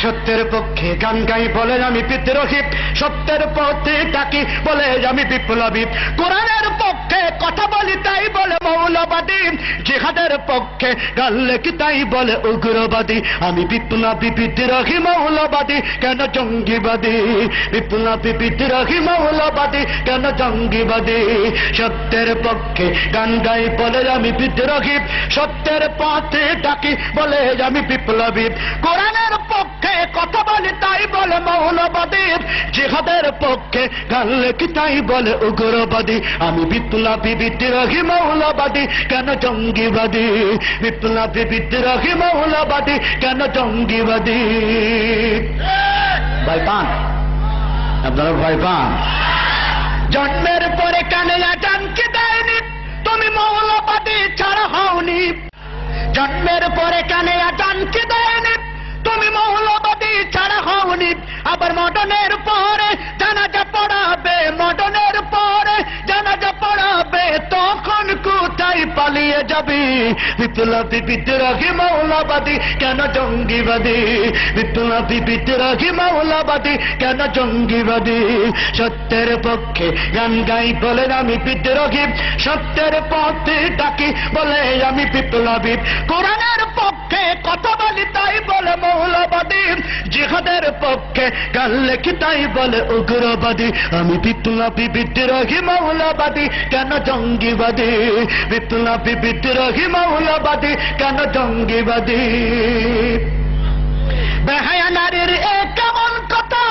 সত্যের পক্ষে গান গাই বলে আমি বিদ্রোহী, সত্যের পথে ডাকি বলে আমি বিপ্লবী, কোরআনের পক্ষে কথা বলি তাই বলে মৌলবাদী, জিহাদের পক্ষে গান লেখি তাই বলে উগ্রবাদী। আমি বিপ্লবী বিদ্রোহী মৌলবাদী কেন জঙ্গিবাদী, বিপ্লবী বিদ্রোহী মৌলবাদী কেন জঙ্গিবাদী। সত্যের পক্ষে গান গাই বলে আমি বিদ্রোহী, সত্যের পথে ডাকি বলে আমি বিপ্লবী, কোরআনের পক্ষে কথা বলি তাই বলে মৌলবাদী, জিহাদের পক্ষে গান লেখি তাই বলে উগ্রবাদী। আমি বিপ্লবী বিদ্রোহী মৌলবাদী কেন জঙ্গিবাদী, বিপ্লবী বিদ্রোহী মৌলবাদী কেন জঙ্গিবাদী। ভাই পান, আপনারা ভাই পান? জন্মের পরে কানে আজান কি দেয়নি, তুমি মৌলবাদী ছাড়া হওনি। জন্মের পরে কানে আজান কি দেয়নি, তুমি মৌলবাদী ছাড়া হওনি। আবার মডর্নের পরে জানাজা পড়াবে, মডর্নের পরে জানাজা পড়াবে, তখন কোথায় পালিয়ে যাবি। বিপ্লবী বিদ্রোহী মৌলবাদী কেন জঙ্গিবাদী, বিপ্লবী বিদ্রোহী মৌলবাদী কেন জঙ্গিবাদী। সত্যের পক্ষে গান গাই বলে আমি বিদ্রোহী, সত্যের পথে ডাকি বলে আমি বিপ্লবী, কোরআনের পক্ষে কথা বলি তাই বলে মৌলবাদী, জিহাদের পক্ষে গান লেখি তাই বলে উগ্রবাদী। আমি বিপ্লবী বিদ্রোহী মৌলবাদী কেন জঙ্গিবাদী, বিপ্লবী বিদ্রোহী মৌলবাদী কেন জঙ্গিবাদী। বেহায়া নারীর এ কেমন কথা,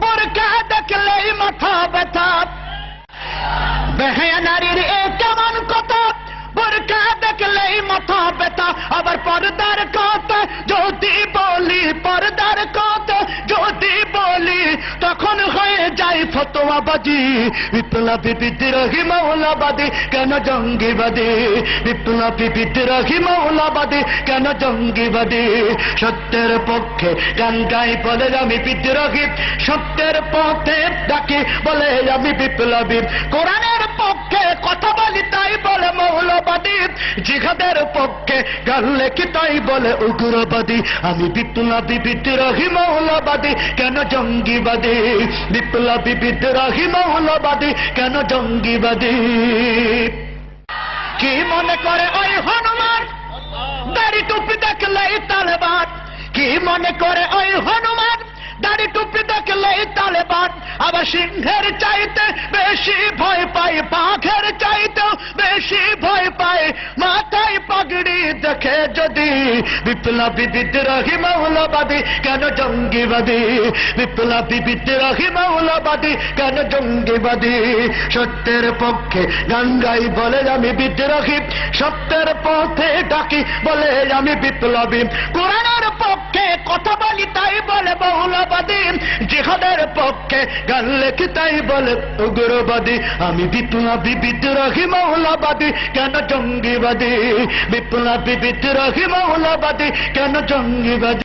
বোরকা দেখলেই মাথা ব্যথা। বেহায়া নারীর এ কেমন কথা, বোরকা দেখলেই মাথা ব্যথা। আবার পর্দার কথা যদি বলি, পর্দার কথা যদি বলি, তখন হয়ে যায় ফতোয়াবাজি। বিপ্লবী বিদ্রোহী মৌলবাদী কেন জঙ্গিবাদী, বিপ্লবী বিদ্রোহী মৌলবাদী কেন জঙ্গিবাদী। সত্যের পক্ষে গান গাই বলে আমি বিদ্রোহী, সত্যের পথে ডাকি বলে আমি বিপ্লবী, কোরআনের পক্ষে কথা বলি তাই বলে মৌলবাদী, জিহাদের পক্ষে গান লেখি তাই বলে উগ্রবাদী। আমি বিপ্লবী বিদ্রোহী মৌলবাদী কেন জঙ্গিবাদী, বিপ্লবী বিদ্রোহী মৌলবাদী কেন জঙ্গিবাদী। কি মনে করে ওই হনুমান, দাড়ি টুপি দেখলেই তালেবান। কি মনে করে ওই হনুমান, দাড়ি টুপি দেখলেই তালেবান। আবার সিংহের চাইতে বেশি ভয় পাই, বাঘের চাইতেও বেশি ভয় পাই, মাথায় পাগড়ি দেখে যদি। বিপ্লবী বিদ্রোহী মৌলবাদী কেন জঙ্গিবাদী, বিপ্লবী বিদ্রোহী মৌলবাদী কেন জঙ্গিবাদী। সত্যের পক্ষে গান গাই বলে আমি বিদ্রোহী, সত্যের পথে ডাকি বলে আমি বিপ্লবী, কোরআনের পক্ষে কথা বলি তাই বলে মৌলবাদী, জিহাদের পক্ষে গান লেখি তাই বলে উগ্রবাদী। আমি বিপ্লবী বিদ্রোহী মৌলবাদী কেন জঙ্গিবাদী, বিপ্লবী বিদ্রোহী মৌলবাদী কেন জঙ্গিবাদী।